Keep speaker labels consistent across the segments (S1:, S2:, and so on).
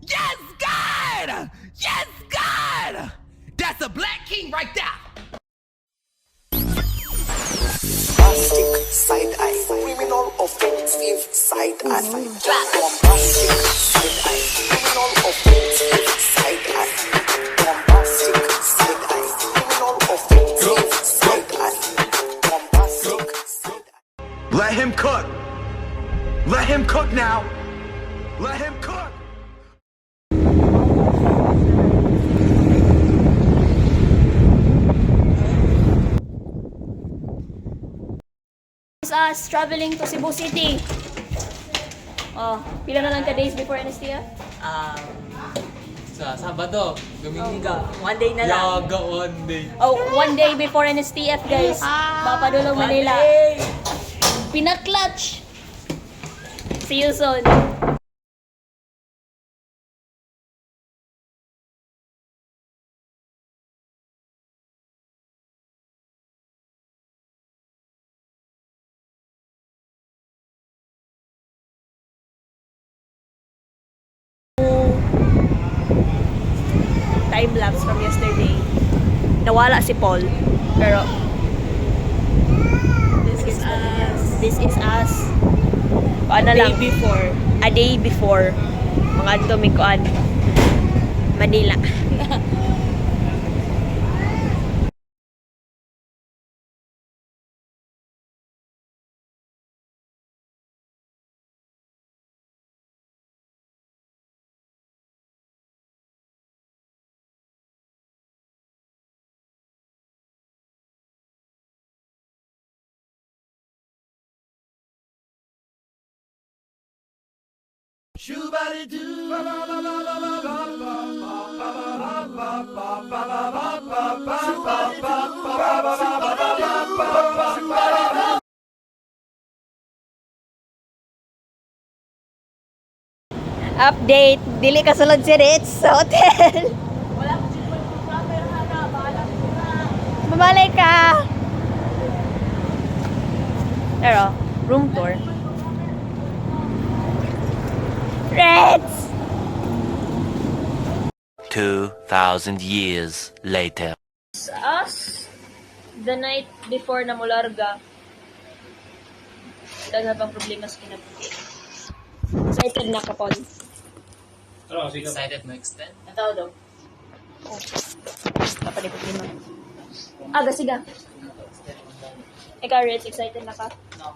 S1: Yes, God! Yes, God! That's a black king right there.
S2: Bombastic side eye, criminal offensive side eye. Bombastic side eye, criminal offensive side eye. Bombastic side eye, criminal offensive side eye. Bombastic side eye.
S1: Let him cook. Let him cook now. Let him cook.
S3: It's us traveling to Cebu City. Oh, pila na lang ka days before anesthesia?
S4: Sa Sabado, Dominica.
S3: One day na lang.
S4: Yaga one day.
S3: Oh, one day before anesthesia, guys. Papadulong Manila. Pinaklatch. See you soon. Time lapse from yesterday. Nawala si Paul. Pero this is us. This is us. Paano lang? A day before. Mga tumikuan. Manila. Update, dili ka sulod si Rich sa hotel. Wala ko si camera na, bahala ko na. Mabalay ka. Pero, room tour. Rich!
S5: 2,000 years later.
S3: Us, the night before na mularga. Wala na bang problema sa kinabuhi. Excited na ka, Paul.
S4: Excited mo extend?
S3: Ang tao daw. Oh. Kapanipot lima. Aga, siga. Ikaw, Rich, excited na ka?
S4: No.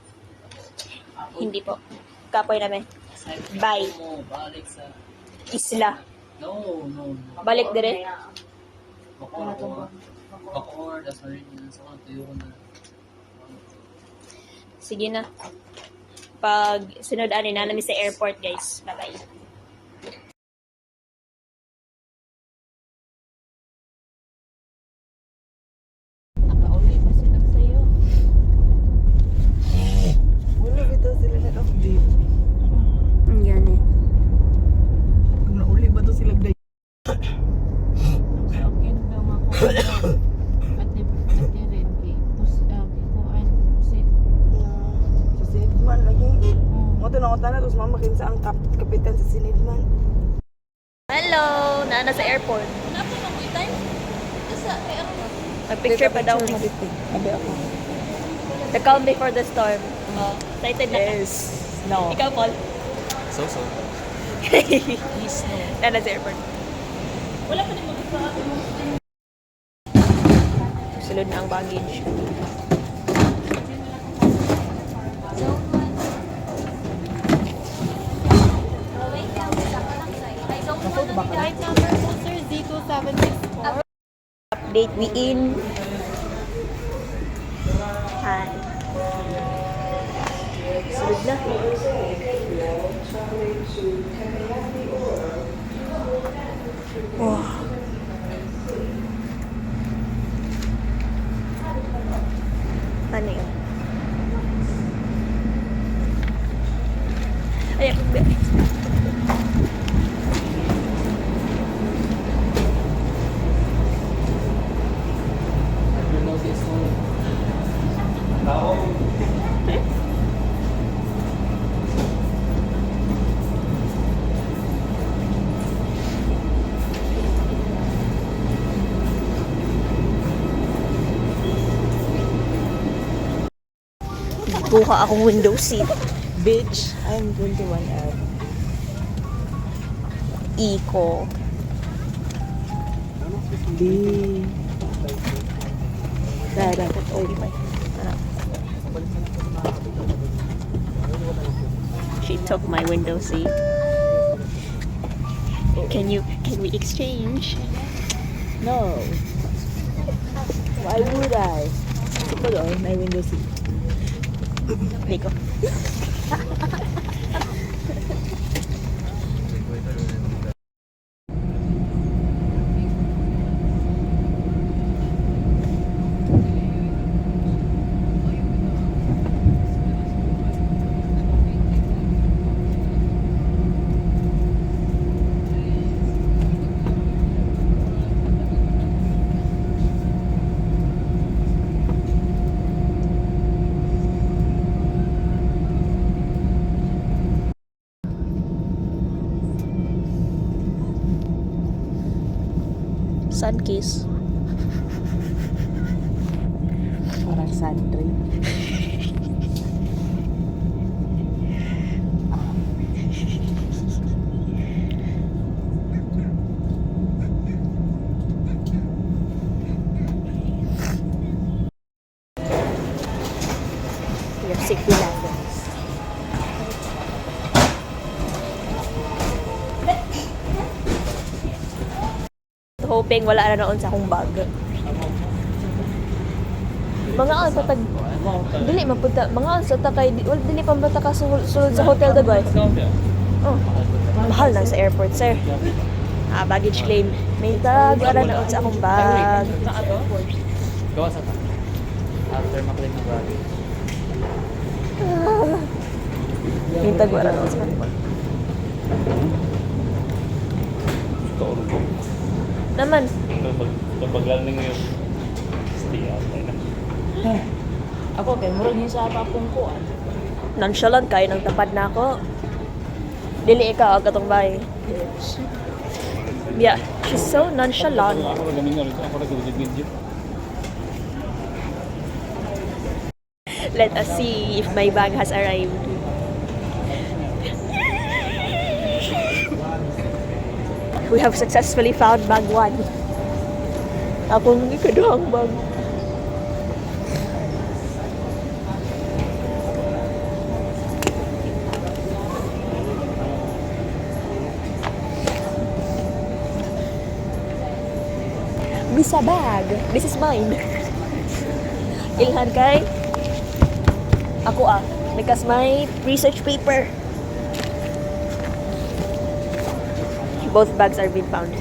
S3: Hindi po. Kapoy namin.
S4: Excited
S3: Bye.
S4: mo, balik sa...
S3: Isla.
S4: No.
S3: Balik dire.
S4: Bakor, das na rin yun. Sa mga tuyo na.
S3: Sige na. Pag sunod-anin na namin sa airport, guys. Bye-bye. Nakauli pa sila sa'yo.
S6: Wala bitaw sila nag-update.
S3: Yan eh.
S6: Kung nauli ba to sila day? Sa Sinidman lagi. Mo to na tapos mamakin sa ang kapitan sa Sinidman.
S3: Hello! Naana sa airport. Mag-picture pa daw.
S6: Abi ako.
S3: The calm before the storm. Oh, excited na ka?
S6: Yes. No.
S3: Ikaw, Paul?
S4: So.
S3: Please, no. Naana sa airport. Wala pa din Sulod na ang baggage.
S7: Flight number po, sir, Z2764.
S3: Update, we in. Hi. Sulod na. Wow. Ano yun? Ayan, Kuha akong window seat.
S6: Bitch, I'm 21F.
S3: Eco.
S6: B. Dada.
S3: She took my window seat. Can we exchange?
S6: No. Why would I? Ito doon, may window seat.
S3: Nico. Sunkiss.
S6: Parang sandry.
S3: Your safety levels. Hoping wala na noon sa akong bag. Mga on patag dili mapunta mga on sa takay dili pa ba ka sulod sa hotel dagway. Oh. Mahal lang sa airport, sir. Baggage claim. May tag ara noon sa akong bag.
S4: Gawa sa ta. After maklaim ng baggage.
S3: May tag ara noon sa akong bag. Naman.
S4: Kapag landing yung stay out na.
S6: Ako, kay murag yun sa papong kuan.
S3: Nonchalant kayo nang tapad na ako. Dili ikaw ang katong bahay. Yeah, she's so nonchalant.
S4: Ako nag-video.
S3: Let us see if my bag has arrived. We have successfully found bag 1. Akong ikaduhang bag. Bisa bag. This is mine. Ilhan kay ako because my research paper. Both bags are been found.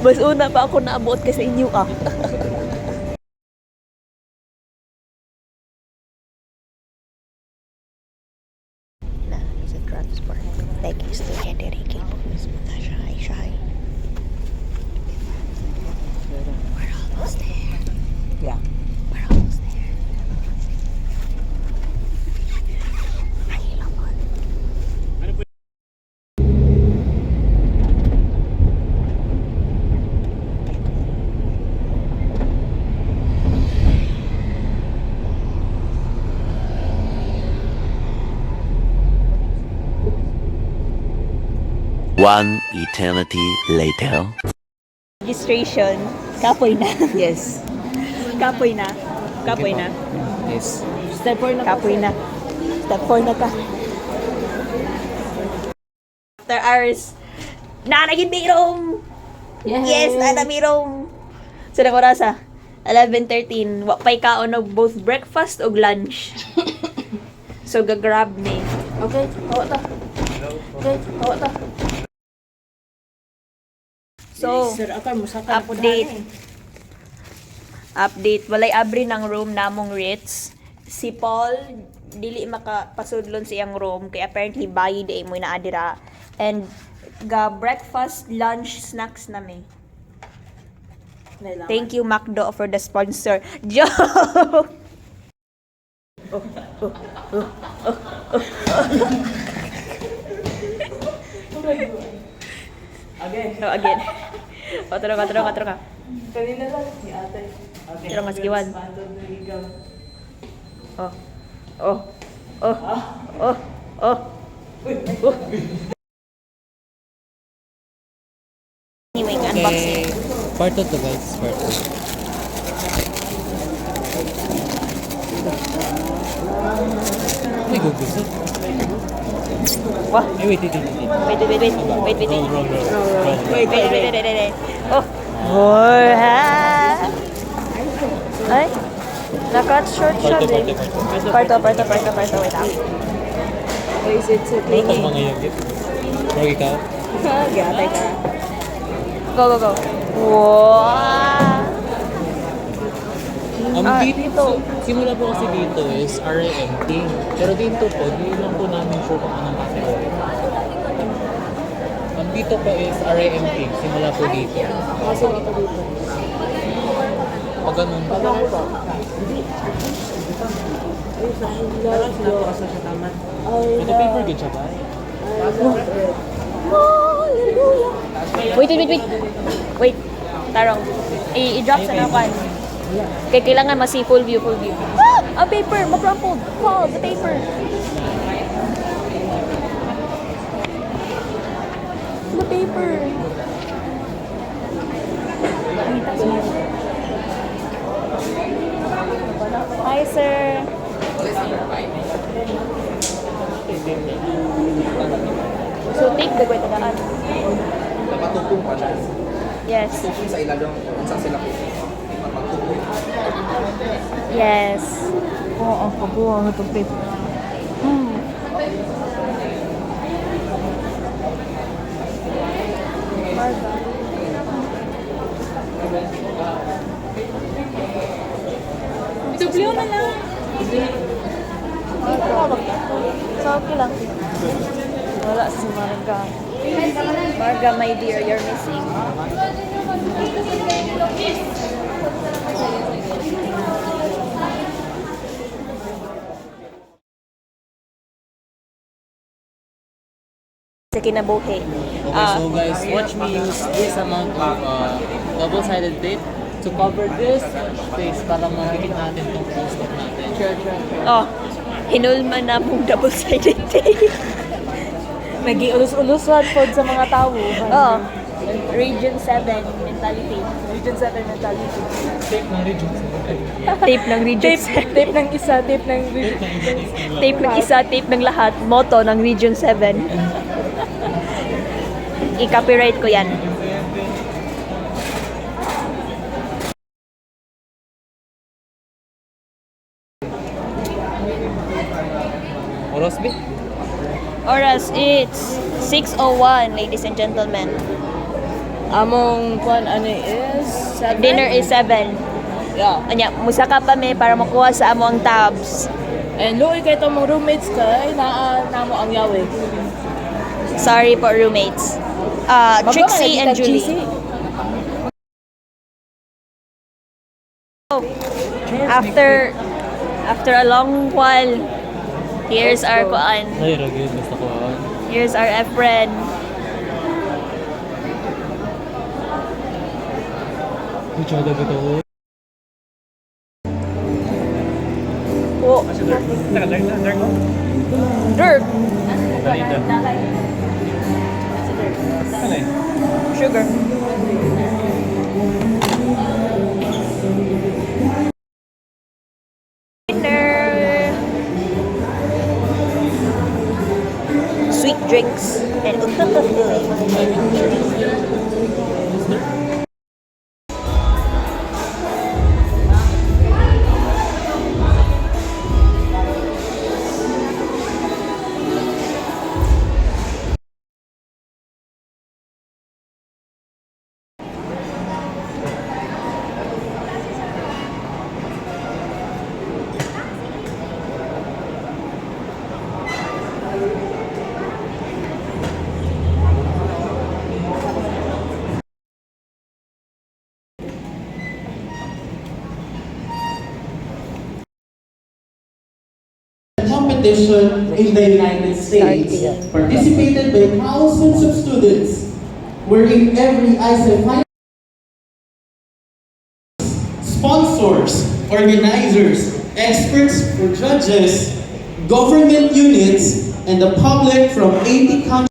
S3: Mas una pa ako naabot ka sa inyo Na, sa transport. Thank you, Student Enrique. Shy. We're almost there.
S6: Yeah.
S3: We're almost there. Ay, lamon.
S5: One eternity later.
S3: Registration. Kapoy na.
S6: Yes.
S3: Kapoy na. Kapoy na.
S6: Yes. Step 4 na.
S3: Kapoy na. Step 4 na ka. After hours. Nanagin mirong! Yes, nana mirong! So, nang orasa? 11:13. Wapay kaon og both breakfast ug lunch. So, gagrab ni.
S6: Okay, hawa ta. Okay, hawa ta.
S3: So, update. Walay abri ng room namong Ritz. Si Paul, dili makapasudlon sa iyang room. Kaya apparently, bayid ay mo naadira. And, breakfast, lunch, snacks na may. Thank you, McDo, for the sponsor. Joke! Again. O, turo ka.
S6: Kanina lang ni ate.
S3: Turo nga, sige, one. Oh. Oh. Oh. Oh. Anyway, unboxing.
S4: Part 2 to guys, part 2. Ay, gugusto.
S3: Wah.
S4: Ay, wait.
S3: Wait.
S4: Roll.
S3: Wait. Oh. Boy, ha. Ay. Nakat short shot eh. Parto. Wait lang.
S6: Is it so
S4: Ano tas mga yagit? Pero ikaw?
S6: Gatay ka.
S3: Go. Wow.
S4: Dito, simula po kasi dito is RAM King. Pero dito po, di lang po namin sure kung anong category. Dito po is RAM King. Simula po dito.
S6: Kasi dito dito.
S4: Pag ganun. Ito paper good siya ba?
S3: Wait. Tarong. I-drop sa nakuan. Kaya kailangan masi full view. Ah! Ang paper! Mag-crumpled! Paul, the paper! The paper! Hi, sir! So, take the gwetadaan.
S8: Napatupong pa siya.
S3: Yes.
S8: Tupong sa ilalong kung saan sila magtupong.
S3: Yes.
S6: Oo, ang pagbuwang itong paper.
S3: Dublyo na lang. So, okay lang. Wala si Marga. Marga, my dear, you're missing. Sa kinabuhi.
S4: Okay, so guys, watch me use this amount of double-sided tape to cover this space para makikita natin itong post-op natin.
S3: Oh, hinulman na mong double-sided tape.
S6: Nag-iulus-ulusad po sa mga tao.
S3: Oh, Region 7 mentality.
S6: Region 7 mentality.
S4: Tape na rin dyan.
S3: Tape ng Region 7.
S6: Tape ng isa, tape ng
S3: Tape ng isa, tape ng lahat. Motto ng Region 7. I-copyright ko yan.
S4: Oras, B?
S3: Oras, it's 6:01, ladies and gentlemen.
S6: Among kwan ano is 7?
S3: Dinner is 7.
S6: Yeah.
S3: Anya, musaka pa me para makuha sa amo ang tabs.
S6: And luoy kay itong mga roommates kay namo ang yawe.
S3: Sorry po, roommates. Trixie and Julie. After a long while, here's our kuan.
S4: Ay, ragid. Basta ko.
S3: Here's our Efren.
S4: Kutsada ko to.
S3: Oh. Dirt. Sugar. Dinner. Sweet drinks and
S9: competition in the United States, participated by thousands of students, wherein every ISEF sponsors, organizers, experts, or judges government units, and the public from 80 countries.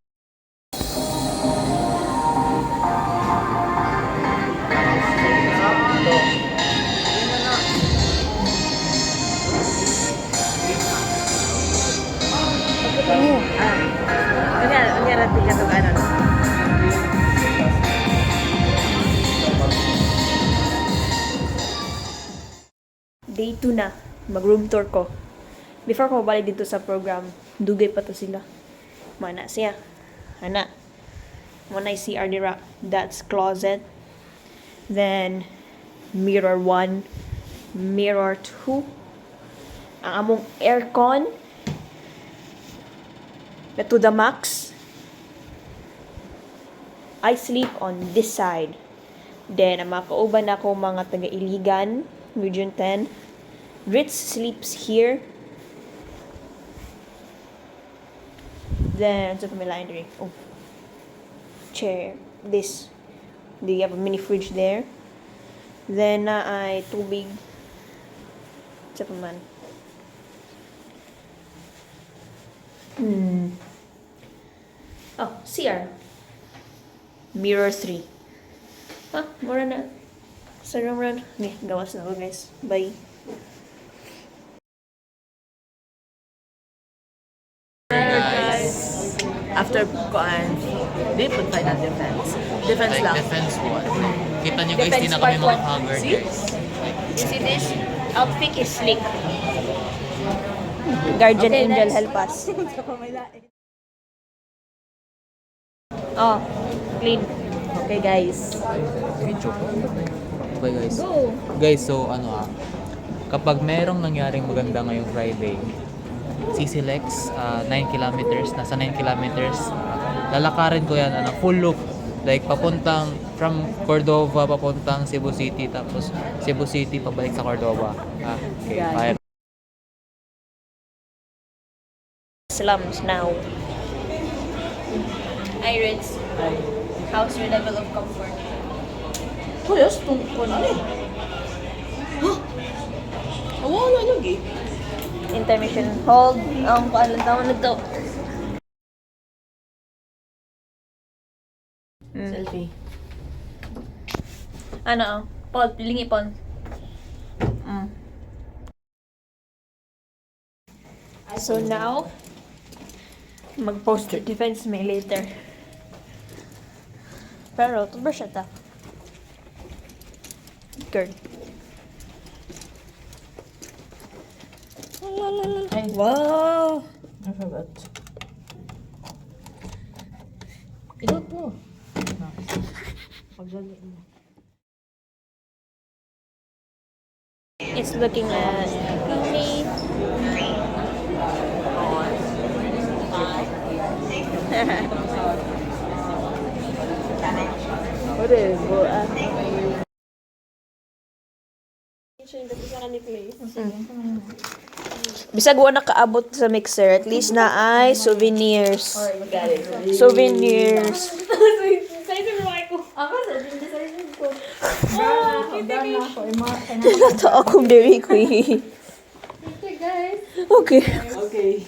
S3: Day 2 na. Mag-room tour ko. Before ko mabalik dito sa program, dugay pa to sila. Mana siya. Ana. When I see Ardira, that's closet. Then, mirror 1. Mirror 2. Ang among aircon. Na to the max. I sleep on this side. Then, ang mga kauban ako mga taga-Iligan, Region 10. Ritz sleeps here. Then, sa pamila rin. Oh. Chair. This. They have a mini fridge there. Then, ay tubig. Sa paman. Oh, CR. Mirror 3. Mura na. Sarang run. Okay, gawas na ako guys. Bye.
S6: After kuan, di pud fight ang defense. Defense
S4: Like
S6: lang.
S4: defense one. Kita nyo guys, di
S6: Defense
S4: na kami
S6: part
S4: mga
S6: one.
S4: haggard
S6: See?
S4: guys.
S3: You see this? Outfit is slick. Guardian Angel help us. Oh, clean.
S6: Okay guys.
S4: Video ko. Okay guys. Guys, so kapag merong nangyaring maganda ngayong Friday, CCLEX, 9 kilometers, nasa 9 kilometers, lalakarin ko yan, full loop. Like, papuntang, from Cordova, papuntang Cebu City, tapos Cebu City, pabalik sa Cordova. Okay,
S6: Yeah.
S4: bye.
S3: Slums now. Hi, Ritz. How's your level of comfort?
S6: Oh, yes, tungkol na eh. Wala lagi.
S3: Intermission hold. Ang paalan taon na to.
S6: Selfie.
S3: Ano? Paul, pilingi Paul. So now, mag-poster defense may later. Pero, tubra siya ta. Girl. Wow!
S6: I forgot.
S3: Ito po. It's looking at me. Bisag wa nakaabot sa mixer, at least na ay souvenirs. Souvenirs. Ito akong Dairy Queen. Okay.
S6: Okay.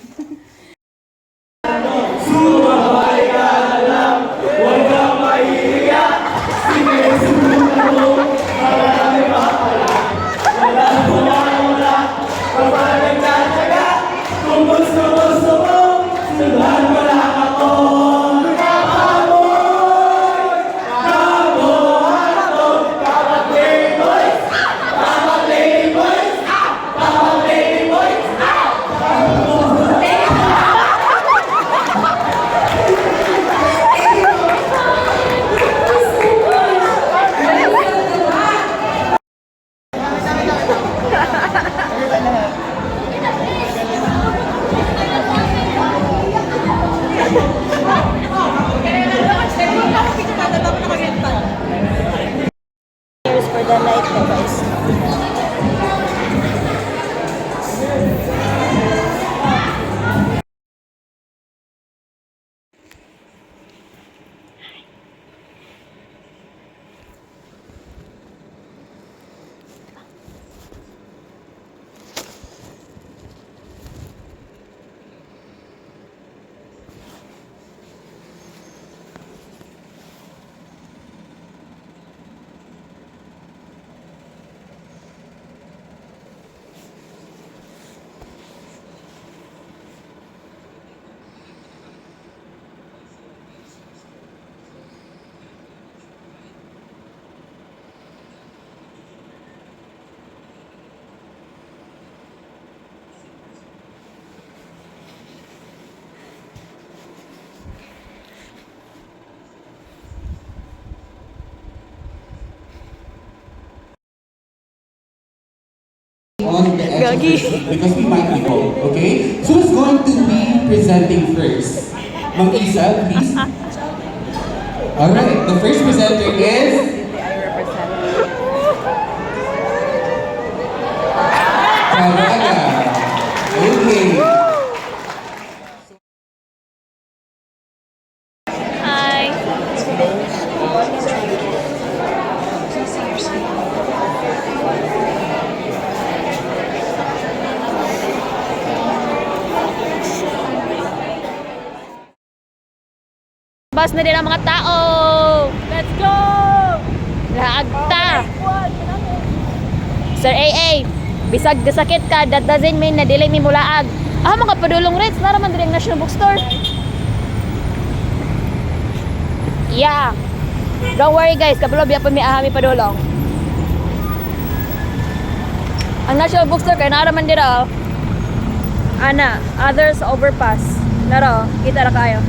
S9: on the edge of
S3: Gagi.
S9: her seat because we might be cold, okay? So who's going to be presenting first? Ma'am Isa, please. Alright, the first presenter is... Caraga. Okay.
S3: Hi. Bas na din ang mga tao. Let's go! Laagta. Sir AA, bisag gasakit ka, that doesn't mean na dili mi mulaag. Mga padulong rates, naraman din ang National Bookstore. Yeah. Don't worry guys, kabalo biya pa mi ahami padulong. Ang National Bookstore kay naraman dira. Ana, others overpass. Naro, kita ra kayo.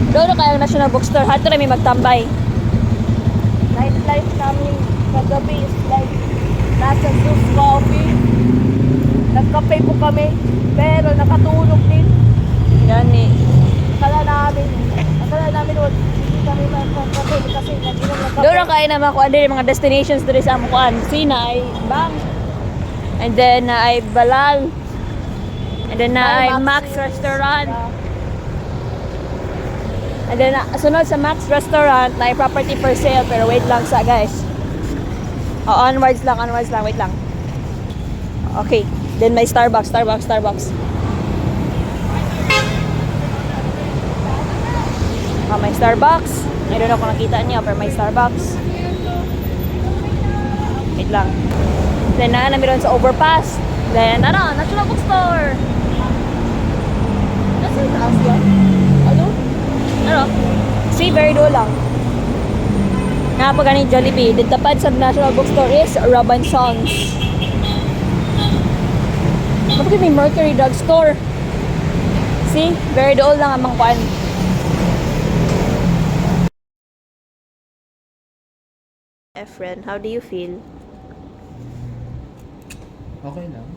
S3: Doon kayo ang National Bookstore. Hato na may magtambay. Nightlife namin kagabi is like nasa Zeus Coffee. Nagkape po kami. Pero nakatulog din. Yan eh. Akala namin hindi kami magkakape kasi nag-inom ng kape. Doon kayo naman kung ano yung mga destinations doon sa Amukuan. Sinay, Bang. And then ay Balal. And then ay Max Restaurant. And then, sunod sa Max Restaurant, na property for sale, pero wait lang sa guys. Onwards lang, wait lang. Okay, then may Starbucks. May Starbucks. I don't know kung nakita niyo, pero may Starbucks. Wait lang. Then, namin sa overpass. Then, National Bookstore. That's your house yan? See, very do lang. Napag ni Jollibee. Ditapad sa National Bookstore is Robinsons. Bakit may Mercury Drugstore? See, very do lang amang kuan. Efren, how do you feel?
S4: Okay lang.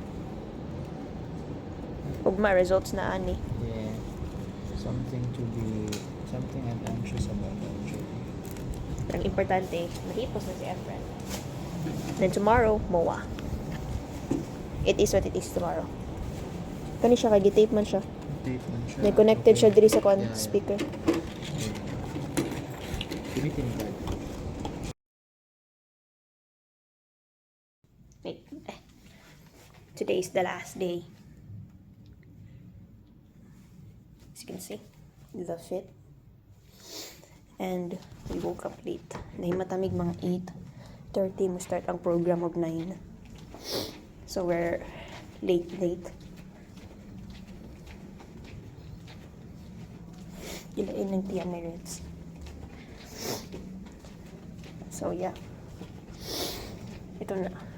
S3: Ugma results na ani.
S4: Yeah. Something I'm anxious about actually.
S3: Ang importante, nahipos na si Efren. Then tomorrow, MOA. It is what it is tomorrow. Kani siya, kay gitape man siya.
S4: Date man siya.
S3: May connected siya diri sa
S4: Yeah.
S3: speaker.
S4: Greeting card.
S3: Wait. Today is the last day. As you can see, the fit. And we woke up late. Nahimatamig mga 8:30 mo start ang program of 9. So we're late. Ilain ng tiyan ni Reds. So yeah. Ito na.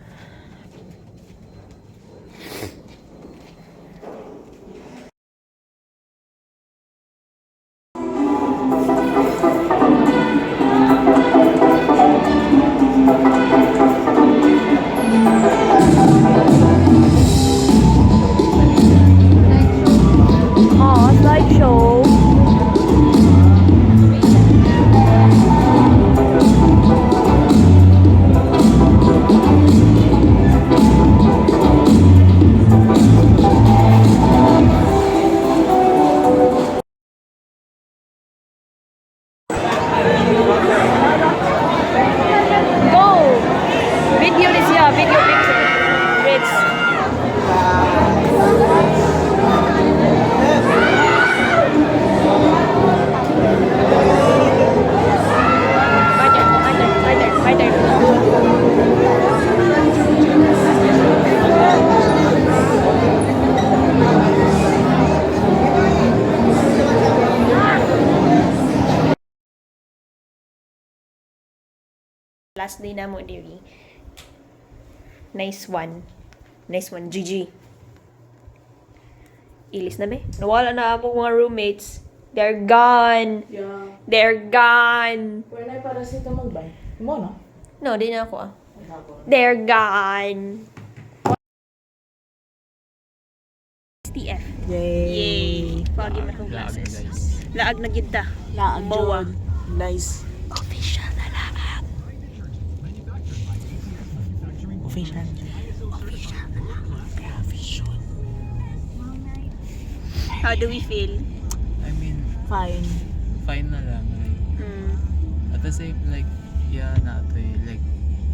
S3: Slideshow. Go! Video this year, video picture. Reds. My turn. Last day na mo, dearie. Nice one, GG. Ilis na be. Nawala na ako mga roommates. They're gone.
S6: Yeah.
S3: They're gone.
S6: Wala para sa ito magbay. Mo, no?
S3: No, di na ako ah. They're gone. STF. Yay. Pagi na itong glasses. Laag na gid ta.
S6: Laag
S3: Boa.
S6: John. Nice.
S3: Official na laag.
S6: Official.
S3: How do we feel?
S4: I mean,
S6: Fine.
S4: fine na lang. Like, at the same, like, yeah, na to eh. Like,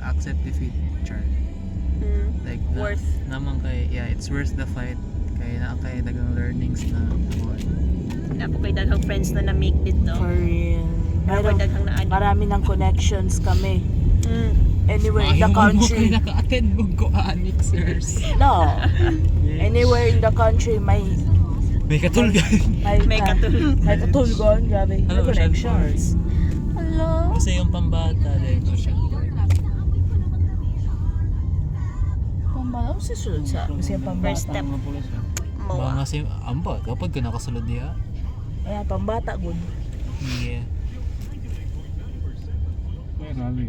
S4: accept defeat, char. Like,
S3: Worth.
S4: Naman kay, yeah, it's worth the fight. Kaya na kay dagang learnings na nakuha.
S3: Napo kay daghang friends na na-make dito.
S6: For real.
S3: Napo
S6: Meron,
S3: daghang na-add.
S6: marami ng connections kami. Anywhere in the
S4: Ayaw mo
S6: country.
S4: kayo naka-attend mo ko annexers.
S6: No. Anywhere in the country may
S4: May katulgan.
S3: May katulog.
S6: May katulgon. Grabe. May
S4: Ano,
S6: connections.
S3: Hello?
S4: Kasi yung pambata, like, Ocean Park.
S6: Pambata mo si sulod sa kasi pambata.
S3: First step.
S4: Baka
S3: Moa.
S4: kasi, amba, kapag ka nakasulod diya.
S6: Ayan, pambata good.
S4: Yeah.
S8: Grabe.